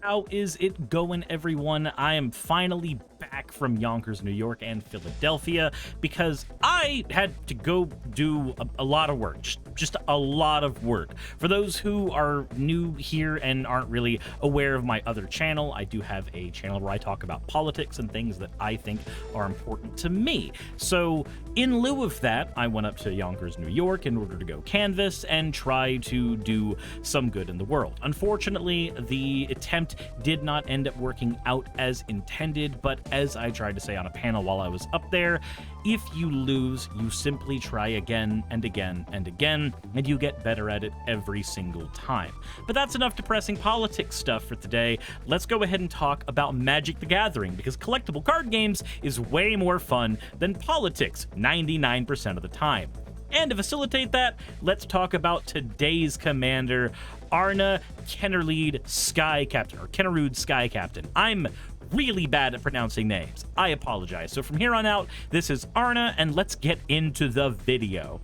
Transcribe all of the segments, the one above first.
How is it going, everyone? I am finally back from Yonkers, New York and Philadelphia because I had to go do a lot of work, just a lot of work. For those who are new here and aren't really aware of my other channel, I do have a channel where I talk about politics and things that I think are important to me. So in lieu of that, I went up to Yonkers, New York in order to go canvass and try to do some good in the world. Unfortunately, the attempt did not end up working out as intended, but as I tried to say on a panel while I was up there, if you lose, you simply try again and again and again, and you get better at it every single time. But that's enough depressing politics stuff for today. Let's go ahead and talk about Magic the Gathering, because collectible card games is way more fun than politics 99% of the time. And to facilitate that, let's talk about today's commander, Arna Kennerlead Sky Captain, or Kennerud Sky Captain. I'm really bad at pronouncing names. I apologize. So from here on out, this is Arna, and let's get into the video.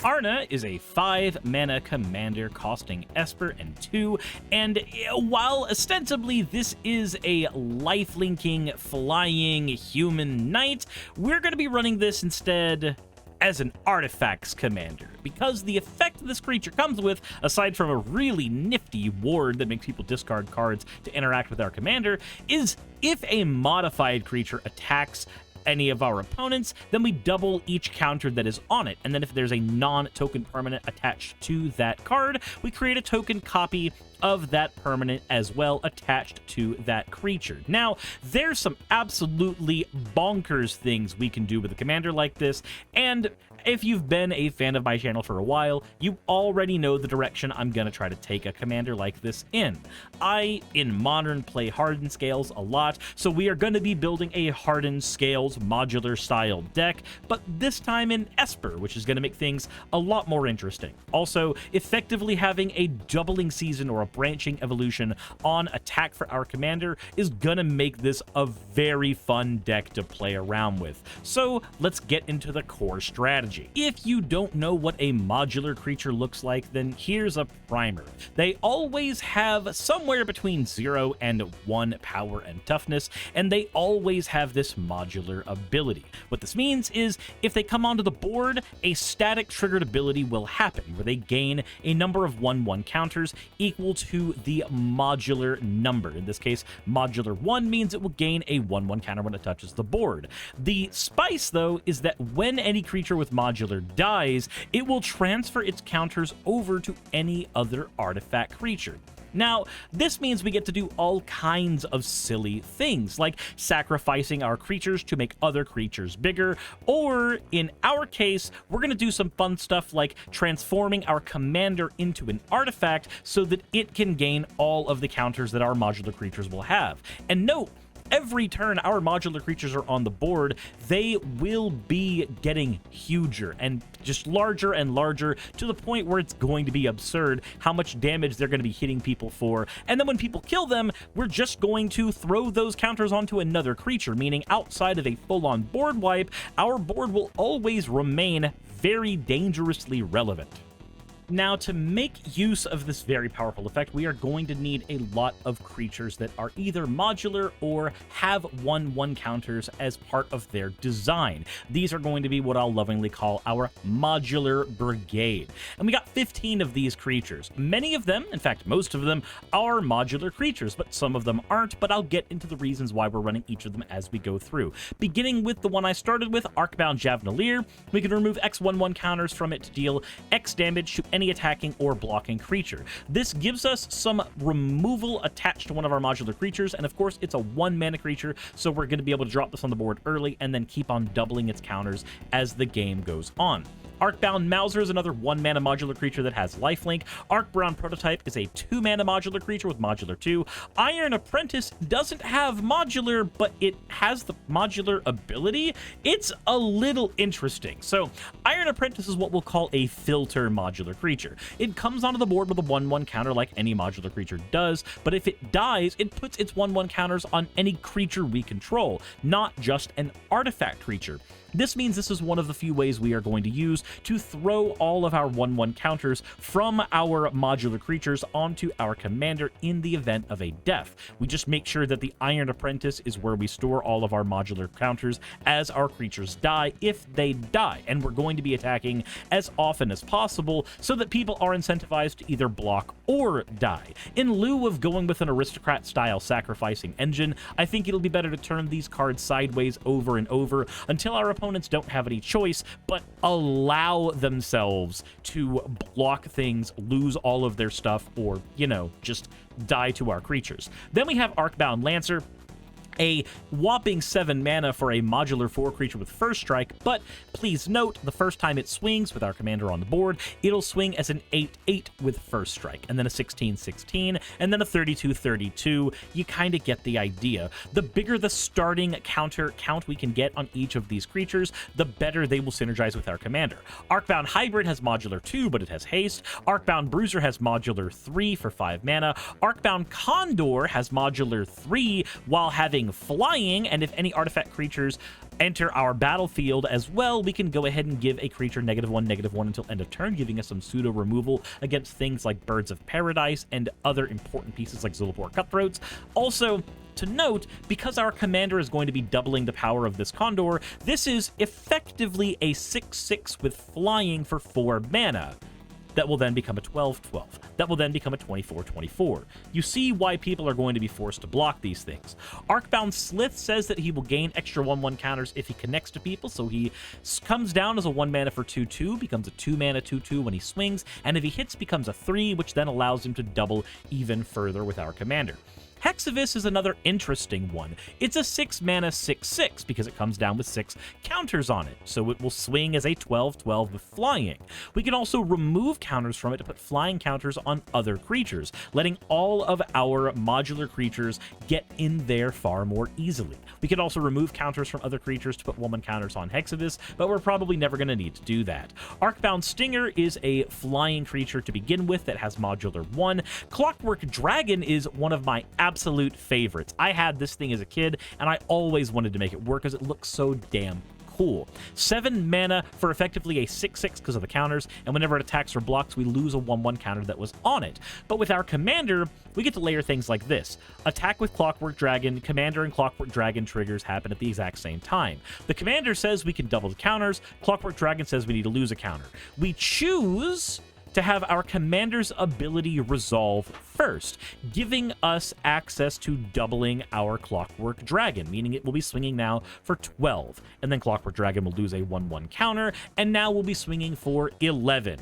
Arna is a 5-mana commander costing Esper and 2, and while ostensibly this is a lifelinking, flying human knight, we're going to be running this instead as an artifacts commander, because the effect this creature comes with, aside from a really nifty ward that makes people discard cards to interact with our commander, is if a modified creature attacks any of our opponents, then we double each counter that is on it. And then if there's a non-token permanent attached to that card, we create a token copy of that permanent as well attached to that creature. Now, there's some absolutely bonkers things we can do with a commander like this, and if you've been a fan of my channel for a while, you already know the direction I'm going to try to take a commander like this in. I, in Modern, play Hardened Scales a lot, so we are going to be building a Hardened Scales modular style deck, but this time in Esper, which is going to make things a lot more interesting. Also, effectively having a doubling season or a branching evolution on attack for our commander is going to make this a very fun deck to play around with. So let's get into the core strategy. If you don't know what a modular creature looks like, then here's a primer. They always have somewhere between 0 and 1 power and toughness, and they always have this modular ability. What this means is if they come onto the board, a static triggered ability will happen, where they gain a number of 1/1 counters equal to the modular number. In this case, modular 1 means it will gain a 1/1 counter when it touches the board. The spice, though, is that when any creature with modular dies, it will transfer its counters over to any other artifact creature. Now, this means we get to do all kinds of silly things, like sacrificing our creatures to make other creatures bigger, or in our case, we're going to do some fun stuff like transforming our commander into an artifact so that it can gain all of the counters that our modular creatures will have. And note, every turn our modular creatures are on the board, they will be getting huger and just larger and larger to the point where it's going to be absurd how much damage they're going to be hitting people for. And then when people kill them, we're just going to throw those counters onto another creature, meaning outside of a full-on board wipe, our board will always remain very dangerously relevant. Now, to make use of this very powerful effect, we are going to need a lot of creatures that are either modular or have 1/1 counters as part of their design. These are going to be what I'll lovingly call our modular brigade. And we got 15 of these creatures. Many of them, in fact, most of them, are modular creatures, but some of them aren't, but I'll get into the reasons why we're running each of them as we go through. Beginning with the one I started with, Arcbound Javelier, we can remove X 1/1 counters from it to deal X damage to any attacking or blocking creature. This gives us some removal attached to one of our modular creatures, and of course it's a 1-mana creature, so we're going to be able to drop this on the board early and then keep on doubling its counters as the game goes on. Arcbound Mauser is another 1-mana modular creature that has lifelink. Arcbound Prototype is a 2-mana modular creature with modular 2. Iron Apprentice doesn't have modular, but it has the modular ability. It's a little interesting. So Iron Apprentice is what we'll call a filter modular creature. It comes onto the board with a 1/1 counter like any modular creature does, but if it dies, it puts its 1/1 counters on any creature we control, not just an artifact creature. This means this is one of the few ways we are going to use to throw all of our 1/1 counters from our modular creatures onto our commander in the event of a death. We just make sure that the Iron Apprentice is where we store all of our modular counters as our creatures die, if they die. And we're going to be attacking as often as possible so that people are incentivized to either block or die. In lieu of going with an aristocrat-style sacrificing engine, I think it'll be better to turn these cards sideways over and over until our opponents don't have any choice but allow themselves to block things, lose all of their stuff, or, you know, just die to our creatures. Then we have Arcbound Lancer, a whopping 7 mana for a modular 4 creature with first strike, but please note, the first time it swings with our commander on the board, it'll swing as an 8/8 with first strike, and then a 16/16, and then a 32/32. You kind of get the idea. The bigger the starting counter count we can get on each of these creatures, the better they will synergize with our commander. Arcbound Hybrid has modular 2, but it has haste. Arcbound Bruiser has modular 3 for 5 mana. Arcbound Condor has modular 3 while having flying, and if any artifact creatures enter our battlefield as well, we can go ahead and give a creature -1/-1 until end of turn, giving us some pseudo removal against things like Birds of Paradise and other important pieces like Zulapur Cutthroats. Also, to note, because our commander is going to be doubling the power of this Condor, this is effectively a 6/6 with flying for 4 mana. That will then become a 12/12. That will then become a 24/24. You see why people are going to be forced to block these things. Arcbound Slith says that he will gain extra 1/1 counters if he connects to people, so he comes down as a 1 mana for 2/2, becomes a 2 mana 2/2 when he swings, and if he hits, becomes a 3, which then allows him to double even further with our commander. Hexavis is another interesting one. It's a 6 mana 6/6 because it comes down with 6 counters on it, so it will swing as a 12/12 with flying. We can also remove counters from it to put flying counters on other creatures, letting all of our modular creatures get in there far more easily. We can also remove counters from other creatures to put 1/1 counters on Hexavis, but we're probably never going to need to do that. Arcbound Stinger is a flying creature to begin with that has modular 1. Clockwork Dragon is one of my absolute favorites. I had this thing as a kid, and I always wanted to make it work because it looks so damn cool. 7 mana for effectively a 6/6 because of the counters, and whenever it attacks or blocks, we lose a 1/1 counter that was on it. But with our commander, we get to layer things like this. Attack with Clockwork Dragon, commander and Clockwork Dragon triggers happen at the exact same time. The commander says we can double the counters, Clockwork Dragon says we need to lose a counter. We choose to have our commander's ability resolve first, giving us access to doubling our Clockwork Dragon, meaning it will be swinging now for 12, and then Clockwork Dragon will lose a 1/1 counter, and now we'll be swinging for 11.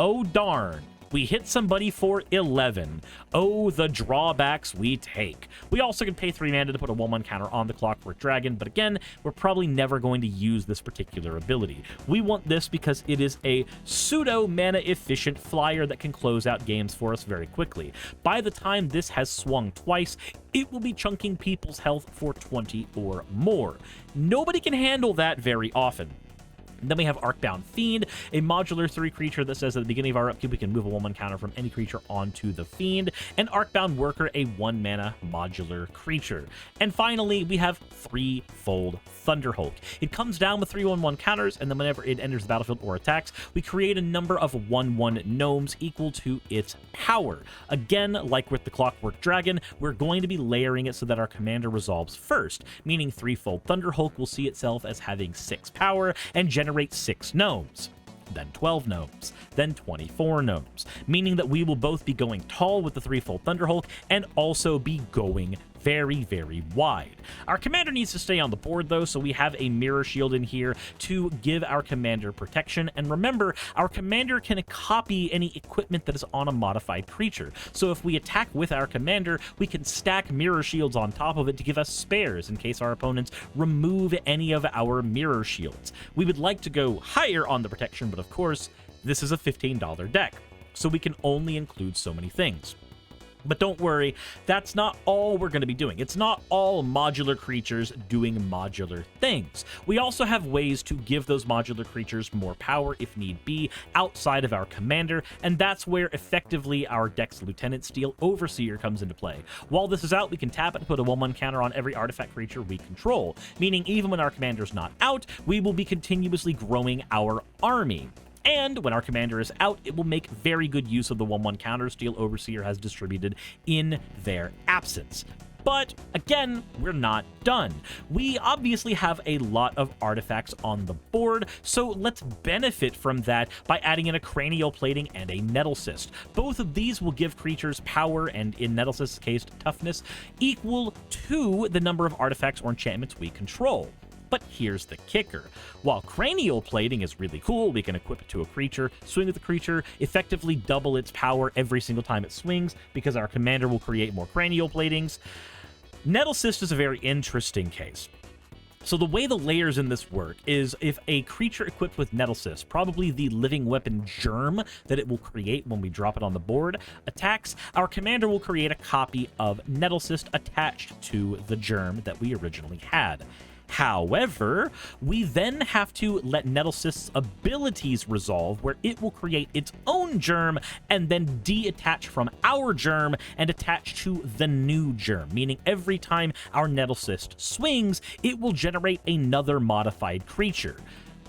Oh darn. We hit somebody for 11. Oh, the drawbacks we take. We also can pay 3 mana to put a 1/1 counter on the Clockwork Dragon, but again, we're probably never going to use this particular ability. We want this because it is a pseudo-mana-efficient flyer that can close out games for us very quickly. By the time this has swung twice, it will be chunking people's health for 20 or more. Nobody can handle that very often. Then we have Arcbound Fiend, a modular 3 creature that says at the beginning of our upkeep we can move a 1/1 counter from any creature onto the Fiend, and Arcbound Worker, a 1 mana modular creature. And finally, we have Threefold Thunderhulk. It comes down with 3 1/1 counters, and then whenever it enters the battlefield or attacks, we create a number of 1/1 gnomes equal to its power. Again, like with the Clockwork Dragon, we're going to be layering it so that our commander resolves first, meaning Threefold Thunderhulk will see itself as having 6 power and generate 6 gnomes, then 12 gnomes, then 24 gnomes, meaning that we will both be going tall with the Threefold Thunderhulk and also be going very, very wide. Our commander needs to stay on the board, though, so we have a Mirror Shield in here to give our commander protection. And remember, our commander can copy any equipment that is on a modified creature. So if we attack with our commander, we can stack Mirror Shields on top of it to give us spares in case our opponents remove any of our Mirror Shields. We would like to go higher on the protection, but of course, this is a $15 deck, so we can only include so many things. But don't worry, that's not all we're going to be doing. It's not all modular creatures doing modular things. We also have ways to give those modular creatures more power if need be outside of our commander, and that's where effectively our Dex Lieutenant Steel Overseer comes into play. While this is out, we can tap it and put a 1/1 counter on every artifact creature we control, meaning even when our commander's not out, we will be continuously growing our army. And when our commander is out, it will make very good use of the 1/1 counter Steel Overseer has distributed in their absence. But again, we're not done. We obviously have a lot of artifacts on the board, so let's benefit from that by adding in a Cranial Plating and a Nettle Cyst. Both of these will give creatures power, and in Nettle Cyst's case, toughness, equal to the number of artifacts or enchantments we control. But here's the kicker. While Cranial Plating is really cool, we can equip it to a creature, swing with the creature, effectively double its power every single time it swings, because our commander will create more Cranial Platings. Nettle Cyst is a very interesting case. So the way the layers in this work is if a creature equipped with Nettle Cyst, probably the living weapon germ that it will create when we drop it on the board, attacks, our commander will create a copy of Nettle Cyst attached to the germ that we originally had. However, we then have to let Nettle Cyst's abilities resolve, where it will create its own germ and then detach from our germ and attach to the new germ, meaning every time our Nettle Cyst swings, it will generate another modified creature,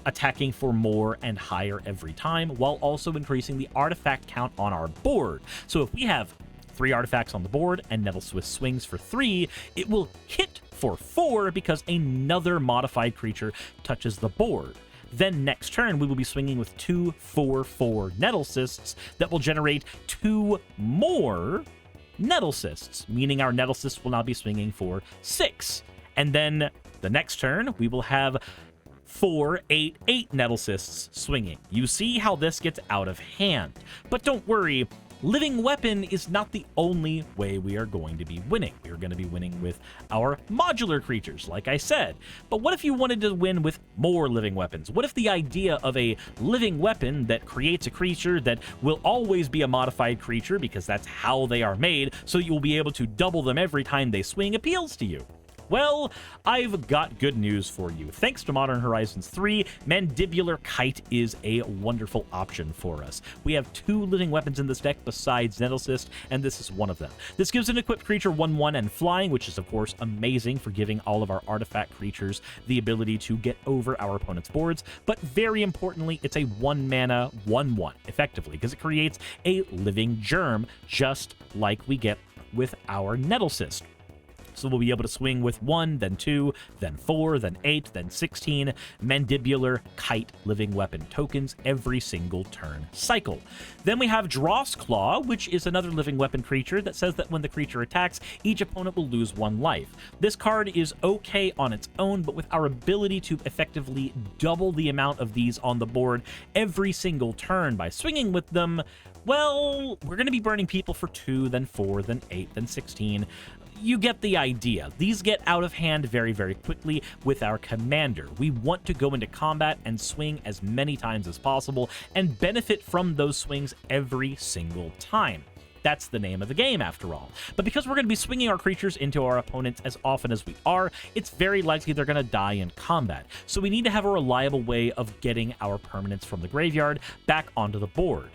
attacking for more and higher every time, while also increasing the artifact count on our board. So if we have 3 artifacts on the board and Nettle Cyst swings for 3, it will hit for 4 because another modified creature touches the board. Then next turn, we will be swinging with 2 4/4 Nettle Cysts that will generate 2 more Nettle Cysts, meaning our Nettle Cysts will now be swinging for 6. And then the next turn, we will have 4 8 Nettle Cysts swinging. You see how this gets out of hand. But don't worry, Living Weapon is not the only way we are going to be winning. We are going to be winning with our modular creatures, like I said. But what if you wanted to win with more living weapons? What if the idea of a living weapon that creates a creature that will always be a modified creature, because that's how they are made, so you will be able to double them every time they swing, appeals to you? Well, I've got good news for you. Thanks to Modern Horizons 3, Mandibular Kite is a wonderful option for us. We have 2 living weapons in this deck besides Nettle Cyst, and this is one of them. This gives an equipped creature 1/1 and flying, which is of course amazing for giving all of our artifact creatures the ability to get over our opponent's boards, but very importantly, it's a 1 mana 1/1, effectively, because it creates a living germ, just like we get with our Nettle Cyst. So we'll be able to swing with 1, then 2, then 4, then 8, then 16 Mandibular Kite living weapon tokens every single turn cycle. Then we have Dross Claw, which is another living weapon creature that says that when the creature attacks, each opponent will lose 1 life. This card is okay on its own, but with our ability to effectively double the amount of these on the board every single turn by swinging with them, well, we're going to be burning people for 2, then 4, then 8, then 16. You get the idea. These get out of hand very, very quickly with our commander. We want to go into combat and swing as many times as possible and benefit from those swings every single time. That's the name of the game, after all. But because we're going to be swinging our creatures into our opponents as often as we are, it's very likely they're going to die in combat. So we need to have a reliable way of getting our permanents from the graveyard back onto the board.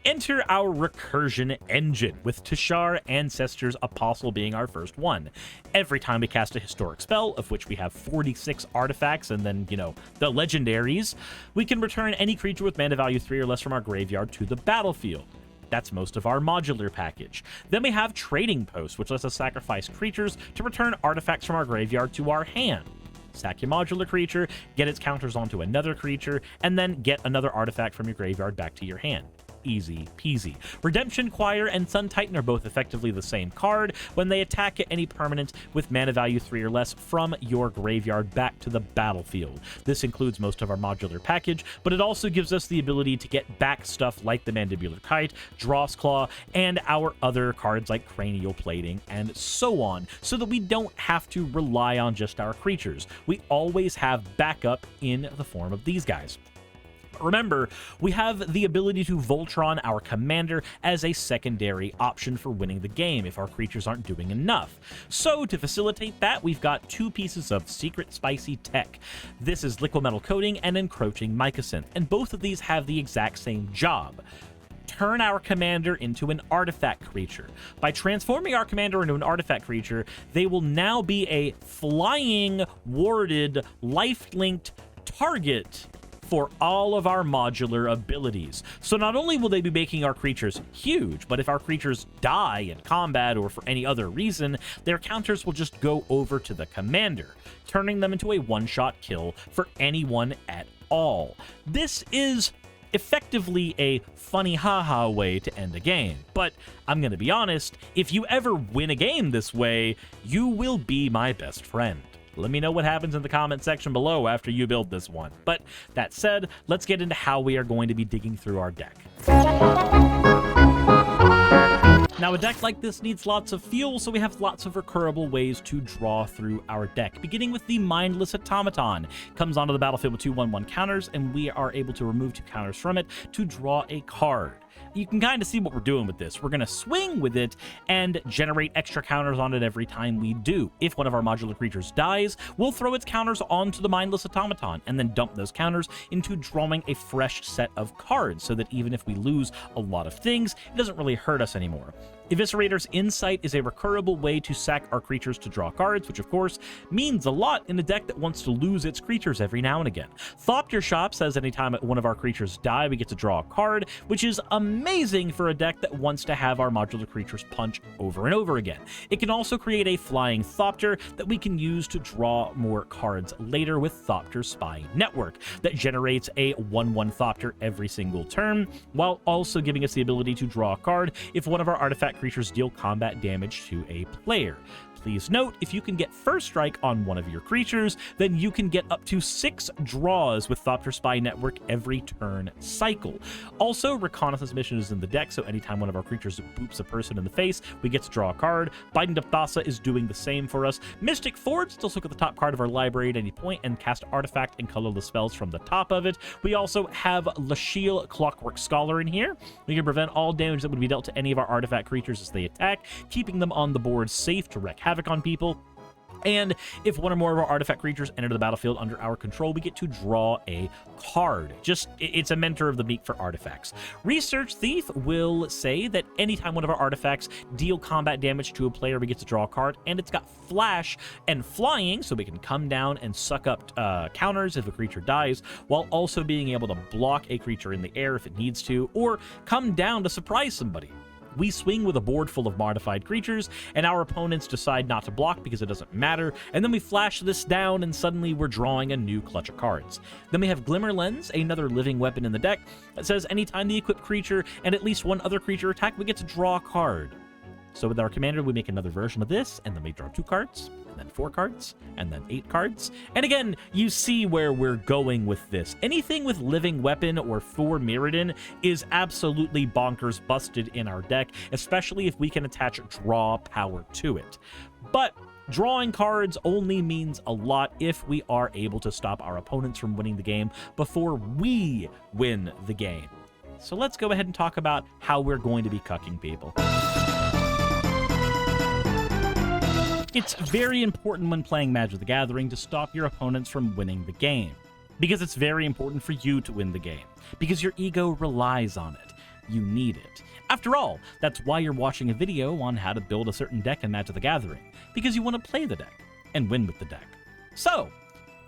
Enter our Recursion engine, with Tashar Ancestor's Apostle being our first one. Every time we cast a historic spell, of which we have 46 artifacts, and then, the legendaries, we can return any creature with mana value 3 or less from our graveyard to the battlefield. That's most of our modular package. Then we have Trading Post, which lets us sacrifice creatures to return artifacts from our graveyard to our hand. Sack your modular creature, get its counters onto another creature, and then get another artifact from your graveyard back to your hand. Easy peasy. Redemption Choir and Sun Titan are both effectively the same card when they attack at any permanent with mana value 3 or less from your graveyard back to the battlefield. This includes most of our modular package, but it also gives us the ability to get back stuff like the Mandibular Kite, Dross Claw, and our other cards like Cranial Plating, and so on, so that we don't have to rely on just our creatures. We always have backup in the form of these guys. Remember, we have the ability to Voltron our commander as a secondary option for winning the game if our creatures aren't doing enough. So to facilitate that, we've got two pieces of secret spicy tech. This is liquid metal coating and encroaching mycosynth, and both of these have the exact same job. Turn our commander into an artifact creature. By transforming our commander into an artifact creature, they will now be a flying, warded, life-linked target for all of our modular abilities. So not only will they be making our creatures huge, but if our creatures die in combat or for any other reason, their counters will just go over to the commander, turning them into a one-shot kill for anyone at all. This is effectively a funny haha way to end a game, but I'm gonna be honest, if you ever win a game this way, you will be my best friend. Let me know what happens in the comment section below after you build this one. But that said, let's get into how we are going to be digging through our deck. Now, a deck like this needs lots of fuel, so we have lots of recurable ways to draw through our deck, beginning with the Mindless Automaton. Comes onto the battlefield with 2/1/1 counters, and we are able to remove 2 counters from it to draw a card. You can kind of see what we're doing with this. We're going to swing with it and generate extra counters on it every time we do. If one of our modular creatures dies, we'll throw its counters onto the Mindless Automaton and then dump those counters into drawing a fresh set of cards so that even if we lose a lot of things, it doesn't really hurt us anymore. Eviscerator's Insight is a recurable way to sack our creatures to draw cards, which of course means a lot in a deck that wants to lose its creatures every now and again. Thopter Shop says anytime one of our creatures die, we get to draw a card, which is amazing for a deck that wants to have our modular creatures punch over and over again. It can also create a flying Thopter that we can use to draw more cards later with Thopter Spy Network that generates a 1/1 Thopter every single turn, while also giving us the ability to draw a card if one of our artifact creatures deal combat damage to a player. Please note, if you can get first strike on one of your creatures, then you can get up to 6 draws with Thopter Spy Network every turn cycle. Also, Reconnaissance Mission is in the deck, so anytime one of our creatures boops a person in the face, we get to draw a card. Binding to Thassa is doing the same for us. Mystic Forge, let's look at the top card of our library at any point and cast artifact and colorless spells from the top of it. We also have Lasheel Clockwork Scholar in here. We can prevent all damage that would be dealt to any of our artifact creatures as they attack, keeping them on the board safe to wreak havoc on people. And if one or more of our artifact creatures enter the battlefield under our control, we get to draw a card. It's a mentor of the meek for artifacts. Research Thief will say that anytime one of our artifacts deal combat damage to a player, we get to draw a card, and it's got flash and flying, so we can come down and suck up counters if a creature dies, while also being able to block a creature in the air if it needs to, or come down to surprise somebody. We swing with a board full of modified creatures, and our opponents decide not to block because it doesn't matter, and then we flash this down, and suddenly we're drawing a new clutch of cards. Then we have Glimmer Lens, another living weapon in the deck, that says anytime the equipped creature and at least one other creature attack, we get to draw a card. So with our commander, we make another version of this, and then we draw 2 cards, and then 4 cards, and then 8 cards. And again, you see where we're going with this. Anything with living weapon or 4 Mirrodin is absolutely bonkers busted in our deck, especially if we can attach draw power to it. But drawing cards only means a lot if we are able to stop our opponents from winning the game before we win the game. So let's go ahead and talk about how we're going to be cucking people. It's very important when playing Magic the Gathering to stop your opponents from winning the game, because it's very important for you to win the game, because your ego relies on it. You need it. After all, that's why you're watching a video on how to build a certain deck in Magic the Gathering, because you want to play the deck and win with the deck. So,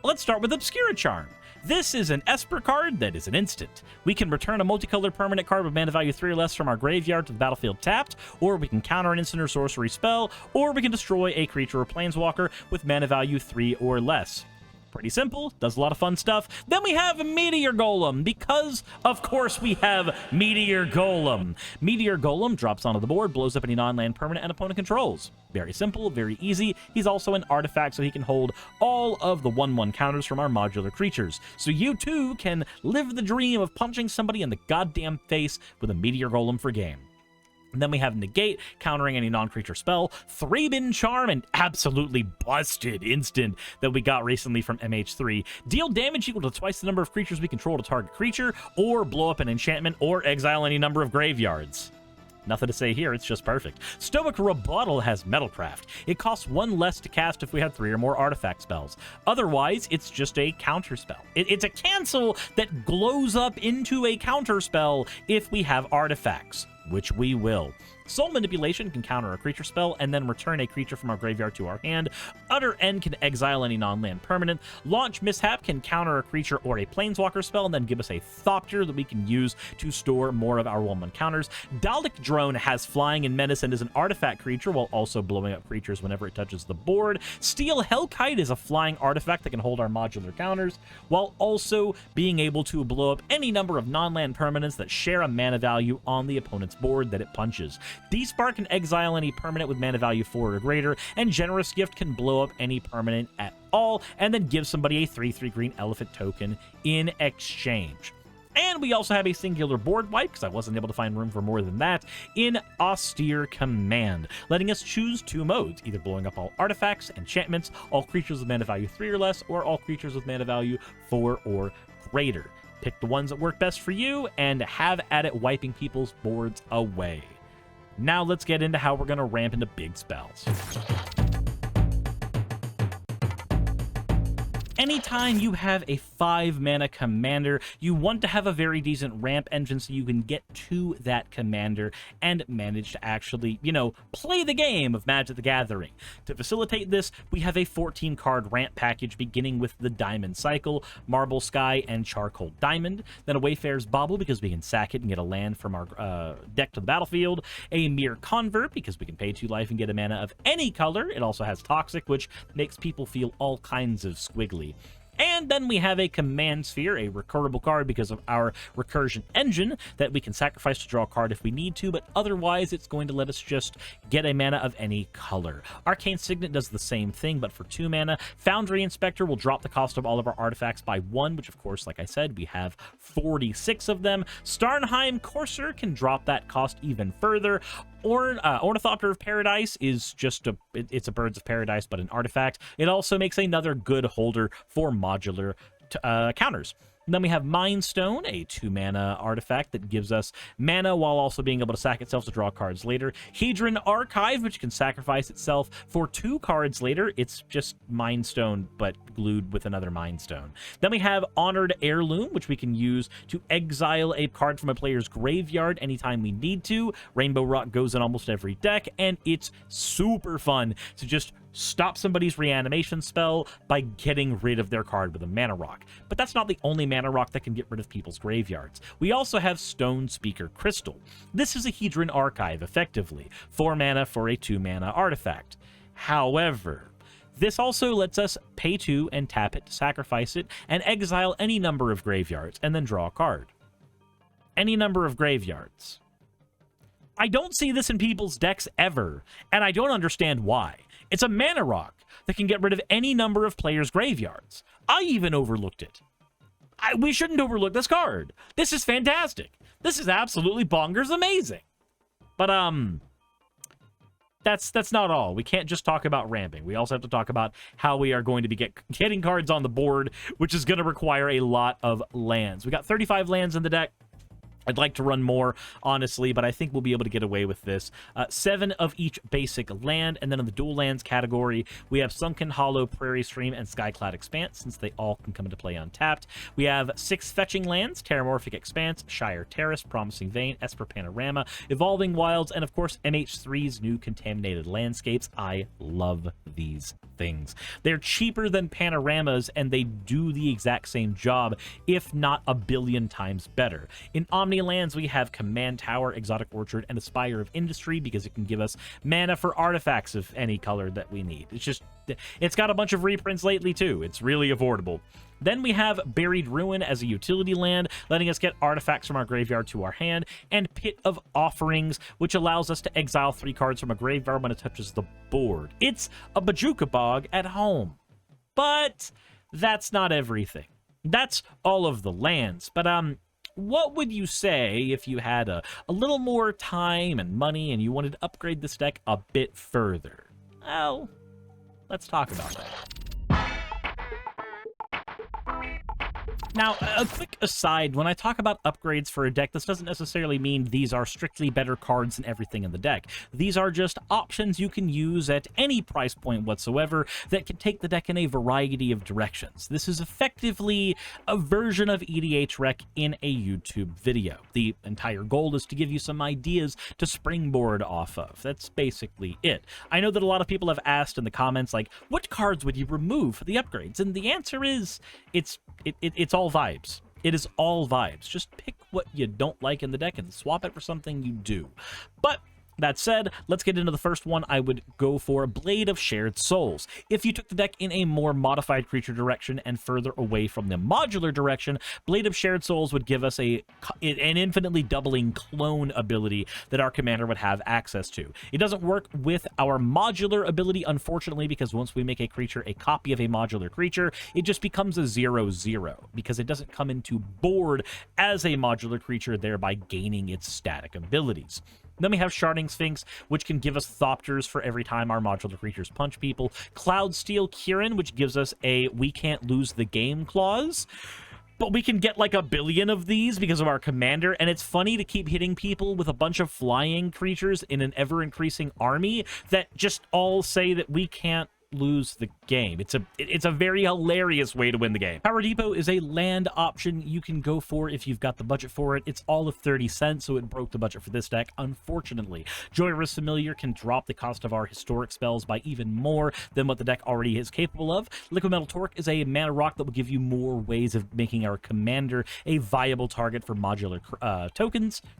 let's start with Obscura Charm. This is an Esper card that is an instant. We can return a multicolored permanent card with mana value 3 or less from our graveyard to the battlefield tapped, or we can counter an instant or sorcery spell, or we can destroy a creature or planeswalker with mana value 3 or less. Pretty simple, does a lot of fun stuff. Then we have Meteor Golem, because, of course, we have Meteor Golem. Meteor Golem drops onto the board, blows up any non-land permanent an opponent controls. Very simple, very easy. He's also an artifact, so he can hold all of the 1/1 counters from our modular creatures. So you, too, can live the dream of punching somebody in the goddamn face with a Meteor Golem for game. Then we have Negate, countering any non-creature spell, 3-bin Charm, and absolutely busted instant that we got recently from MH3. Deal damage equal to twice the number of creatures we control to target creature, or blow up an enchantment, or exile any number of graveyards. Nothing to say here, it's just perfect. Stoic Rebuttal has Metalcraft. It costs 1 less to cast if we have 3 or more artifact spells. Otherwise, it's just a counter spell. It's a cancel that glows up into a counter spell if we have artifacts, which we will. Soul Manipulation can counter a creature spell and then return a creature from our graveyard to our hand. Utter End can exile any non-land permanent. Launch Mishap can counter a creature or a planeswalker spell and then give us a Thopter that we can use to store more of our 1/1 counters. Dalek Drone has flying and menace and is an artifact creature while also blowing up creatures whenever it touches the board. Steel Hellkite is a flying artifact that can hold our modular counters while also being able to blow up any number of non-land permanents that share a mana value on the opponent's board that it punches. Despark can exile any permanent with mana value 4 or greater, and Generous Gift can blow up any permanent at all, and then give somebody a 3/3 green elephant token in exchange. And we also have a singular board wipe, because I wasn't able to find room for more than that, in Austere Command, letting us choose 2 modes, either blowing up all artifacts, enchantments, all creatures with mana value 3 or less, or all creatures with mana value 4 or greater. Pick the ones that work best for you, and have at it wiping people's boards away. Now let's get into how we're going to ramp into big spells. Anytime you have a 5-mana commander, you want to have a very decent ramp engine so you can get to that commander and manage to actually, play the game of Magic the Gathering. To facilitate this, we have a 14-card ramp package beginning with the Diamond Cycle, Marble Sky, and Charcoal Diamond. Then a Wayfarer's Bauble, because we can sack it and get a land from our deck to the battlefield. A Mere Convert, because we can pay 2 life and get a mana of any color. It also has Toxic, which makes people feel all kinds of squiggly. And then we have a Command Sphere, a recurable card because of our Recursion engine that we can sacrifice to draw a card if we need to, but otherwise it's going to let us just get a mana of any color. Arcane Signet does the same thing, but for 2 mana. Foundry Inspector will drop the cost of all of our artifacts by 1, which of course, like I said, we have 46 of them. Starnheim Courser can drop that cost even further. Ornithopter of Paradise is just it's a Birds of Paradise, but an artifact. It also makes another good holder for modular counters. And then we have Mind Stone, a 2-mana artifact that gives us mana while also being able to sack itself to draw cards later. Hedron Archive, which can sacrifice itself for 2 cards later. It's just Mind Stone, but glued with another Mind Stone. Then we have Honored Heirloom, which we can use to exile a card from a player's graveyard anytime we need to. Rainbow Rock goes in almost every deck, and it's super fun to just stop somebody's reanimation spell by getting rid of their card with a mana rock. But that's not the only mana rock that can get rid of people's graveyards. We also have Stone Speaker Crystal. This is a Hedron Archive, effectively. 4 mana for a 2-mana artifact. However, this also lets us pay 2 and tap it to sacrifice it and exile any number of graveyards and then draw a card. Any number of graveyards. I don't see this in people's decks ever, and I don't understand why. It's a mana rock that can get rid of any number of players' graveyards. I even overlooked it. We shouldn't overlook this card. This is fantastic. This is absolutely bonkers amazing. But, that's not all. We can't just talk about ramping. We also have to talk about how we are going to be getting cards on the board, which is going to require a lot of lands. We got 35 lands in the deck. I'd like to run more, honestly, but I think we'll be able to get away with this. 7 of each basic land, and then in the dual lands category, we have Sunken Hollow, Prairie Stream, and Skyclad Expanse, since they all can come into play untapped. We have 6 fetching lands, Terramorphic Expanse, Shire Terrace, Promising Vein, Esper Panorama, Evolving Wilds, and of course, MH3's new Contaminated Landscapes. I love these things. They're cheaper than Panoramas, and they do the exact same job, if not a billion times better. In Omni lands, we have Command Tower, Exotic Orchard, and Aspire of Industry, because it can give us mana for artifacts of any color that we need. It's got a bunch of reprints lately, too. It's really affordable. Then we have Buried Ruin as a utility land, letting us get artifacts from our graveyard to our hand, and Pit of Offerings, which allows us to exile 3 cards from a graveyard when it touches the board. It's a Bajuka Bog at home. But that's not everything. That's all of the lands. But what would you say if you had a little more time and money and you wanted to upgrade this deck a bit further? Well, let's talk about that. Now, a quick aside, when I talk about upgrades for a deck, this doesn't necessarily mean these are strictly better cards than everything in the deck. These are just options you can use at any price point whatsoever that can take the deck in a variety of directions. This is effectively a version of EDH Rec in a YouTube video. The entire goal is to give you some ideas to springboard off of. That's basically it. I know that a lot of people have asked in the comments, like, what cards would you remove for the upgrades? And the answer is, it's all vibes. It is all vibes. Just pick what you don't like in the deck and swap it for something you do. But that said, let's get into the first one. I would go for Blade of Shared Souls. If you took the deck in a more modified creature direction and further away from the modular direction, Blade of Shared Souls would give us an infinitely doubling clone ability that our commander would have access to. It doesn't work with our modular ability, unfortunately, because once we make a creature a copy of a modular creature, it just becomes a 0/0 because it doesn't come into board as a modular creature, thereby gaining its static abilities. Then we have Sharding Sphinx, which can give us Thopters for every time our modular creatures punch people. Cloudsteel Kieran, which gives us a we can't lose the game clause. But we can get like 1 billion of these because of our commander, and it's funny to keep hitting people with a bunch of flying creatures in an ever-increasing army that just all say that we can't lose the game. It's a very hilarious way to win the game. Power Depot is a land option you can go for if you've got the budget for it. It's all of 30 cents, so it broke the budget for this deck, unfortunately. Joyrus Familiar can drop the cost of our historic spells by even more than what the deck already is capable of. Liquid Metal Torque is a mana rock that will give you more ways of making our commander a viable target for modular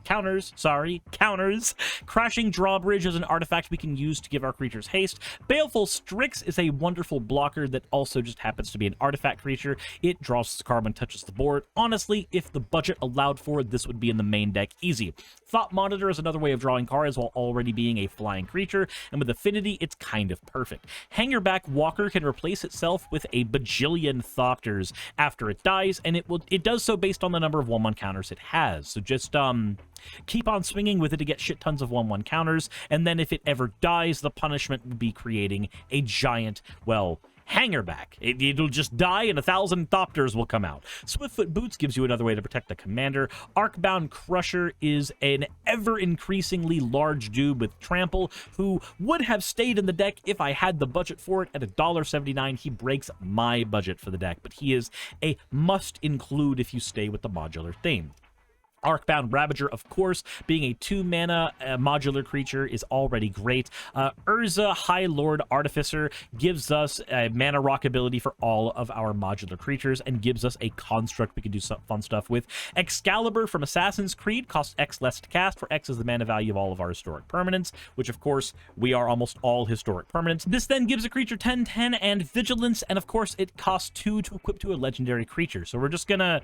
counters. Crashing Drawbridge is an artifact we can use to give our creatures haste. Baleful Strix is a wonderful blocker that also just happens to be an artifact creature. It draws the card when it touches the board. Honestly, if the budget allowed for it, this would be in the main deck easy. Thought Monitor is another way of drawing cards while already being a flying creature, and with Affinity, it's kind of perfect. Hangerback Walker can replace itself with a bajillion Thopters after it dies, and it does so based on the number of 1/1 counters it has. So just keep on swinging with it to get shit tons of 1/1 counters, and then if it ever dies, the punishment would be creating a giant, well, Hangerback. It'll just die and 1,000 Thopters will come out. Swiftfoot Boots gives you another way to protect the commander. Arcbound Crusher is an ever-increasingly large dude with trample who would have stayed in the deck if I had the budget for it. At $1.79, he breaks my budget for the deck, but he is a must-include if you stay with the modular theme. Arcbound Ravager, of course, being a 2-mana modular creature is already great. Urza High Lord Artificer gives us a mana rock ability for all of our modular creatures and gives us a construct we can do some fun stuff with. Excalibur from Assassin's Creed costs X less to cast, for X is the mana value of all of our historic permanents, which of course we are almost all historic permanents. This then gives a creature 10/10 and Vigilance, and of course it costs 2 to equip to a legendary creature. So we're just gonna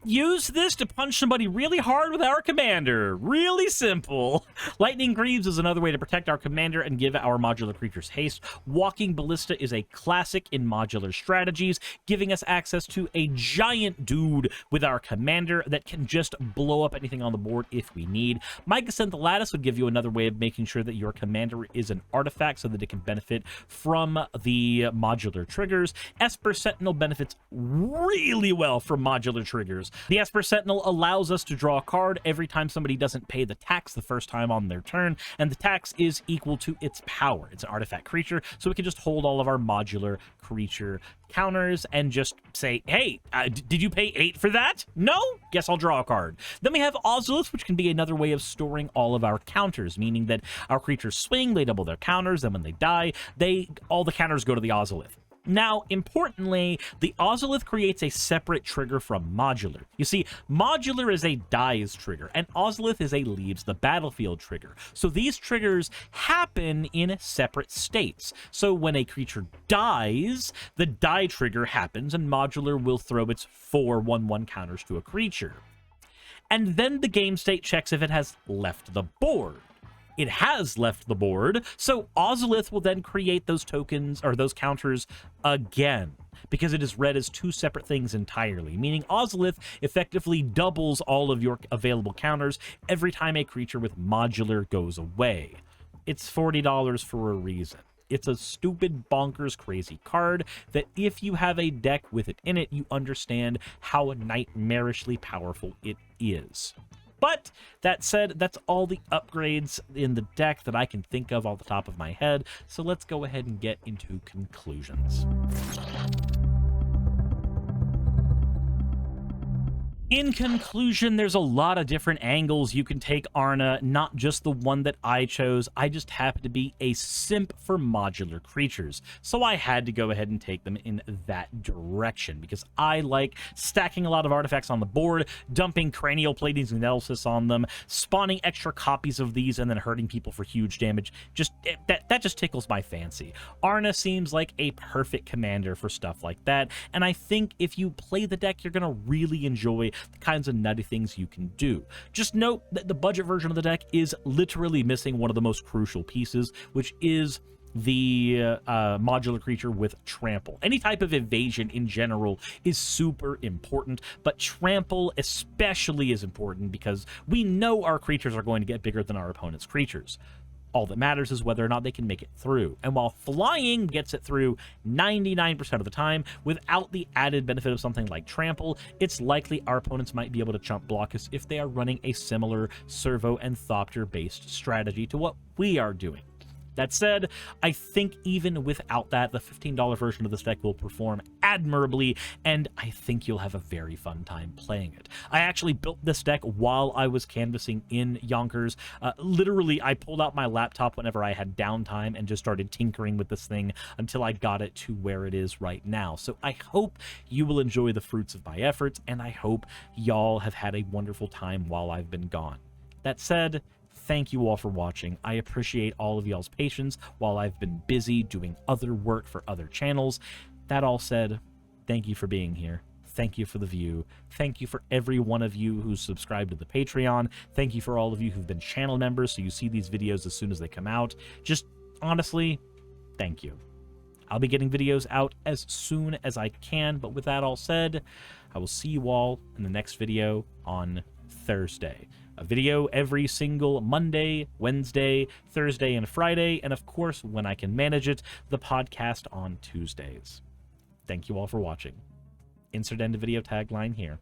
use this to punch somebody really hard with our commander. Really simple. Lightning Greaves is another way to protect our commander and give our modular creatures haste. Walking Ballista is a classic in modular strategies, giving us access to a giant dude with our commander that can just blow up anything on the board if we need. Mycosynth Lattice would give you another way of making sure that your commander is an artifact so that it can benefit from the modular triggers. Esper Sentinel benefits really well from modular triggers. The Esper Sentinel allows us to draw a card every time somebody doesn't pay the tax the first time on their turn, and the tax is equal to its power. It's an artifact creature, so we can just hold all of our modular creature counters and just say, hey, did you pay 8 for that? No? Guess I'll draw a card. Then we have Ozolith, which can be another way of storing all of our counters, meaning that our creatures swing, they double their counters, and when they die, all the counters go to the Ozolith. Now, importantly, the Ozolith creates a separate trigger from Modular. You see, Modular is a dies trigger, and Ozolith is a leaves the battlefield trigger. So these triggers happen in separate states. So when a creature dies, the die trigger happens, and Modular will throw its 4 1/1 counters to a creature. And then the game state checks if it has left the board. It has left the board, so Ozolith will then create those tokens or those counters again. because it is read as two separate things entirely, meaning Ozolith effectively doubles all of your available counters every time a creature with Modular goes away. It's $40 for a reason. It's a stupid, bonkers, crazy card that if you have a deck with it in it, you understand how nightmarishly powerful it is. But that said, that's all the upgrades in the deck that I can think of off the top of my head, so let's go ahead and get into conclusions. In conclusion, there's a lot of different angles you can take Arna, not just the one that I chose. I just happen to be a simp for modular creatures, so I had to go ahead and take them in that direction, because I like stacking a lot of artifacts on the board, dumping cranial platings and analysis on them, spawning extra copies of these, and then hurting people for huge damage. That just tickles my fancy. Arna seems like a perfect commander for stuff like that, and I think if you play the deck, you're going to really enjoy the kinds of nutty things you can do. Just note that the budget version of the deck is literally missing one of the most crucial pieces, which is the modular creature with trample. Any type of evasion in general is super important, but trample especially is important because we know our creatures are going to get bigger than our opponent's creatures. All that matters is whether or not they can make it through. And while flying gets it through 99% of the time, without the added benefit of something like trample, it's likely our opponents might be able to chump block us if they are running a similar servo and thopter-based strategy to what we are doing. That said, I think even without that, the $15 version of this deck will perform admirably, and I think you'll have a very fun time playing it. I actually built this deck while I was canvassing in Yonkers. Literally, I pulled out my laptop whenever I had downtime and just started tinkering with this thing until I got it to where it is right now. So I hope you will enjoy the fruits of my efforts, and I hope y'all have had a wonderful time while I've been gone. That said, thank you all for watching. I appreciate all of y'all's patience while I've been busy doing other work for other channels. That all said, thank you for being here. Thank you for the view. Thank you for every one of you who's subscribed to the Patreon. Thank you for all of you who've been channel members so you see these videos as soon as they come out. Just honestly, thank you. I'll be getting videos out as soon as I can, but with that all said, I will see you all in the next video on Thursday. A video every single Monday, Wednesday, Thursday, and Friday, and of course, when I can manage it, the podcast on Tuesdays. Thank you all for watching. Insert end of video tagline here.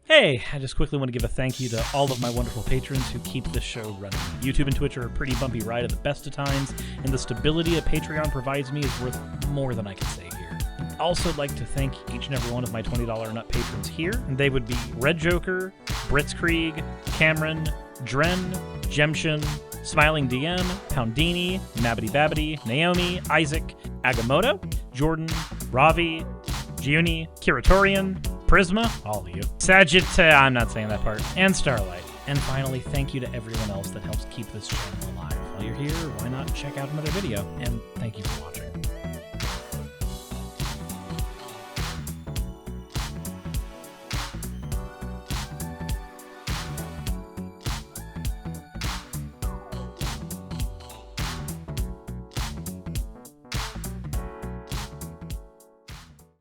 Hey, I just quickly want to give a thank you to all of my wonderful patrons who keep this show running. YouTube and Twitch are a pretty bumpy ride at the best of times, and the stability that Patreon provides me is worth more than I can say here. I'd also like to thank each and every one of my $20 and up patrons here, and they would be Red Joker, Britzkrieg, Cameron, Dren, Jemshin, Smiling DM, Poundini, Mabbity Babbity, Naomi, Isaac, Agamotto, Jordan, Ravi, Giuni, Kiratorian, Prisma, all of you, Sagitt, I'm not saying that part, and Starlight. And finally, thank you to everyone else that helps keep this channel alive. While you're here, why not check out another video? And thank you for watching.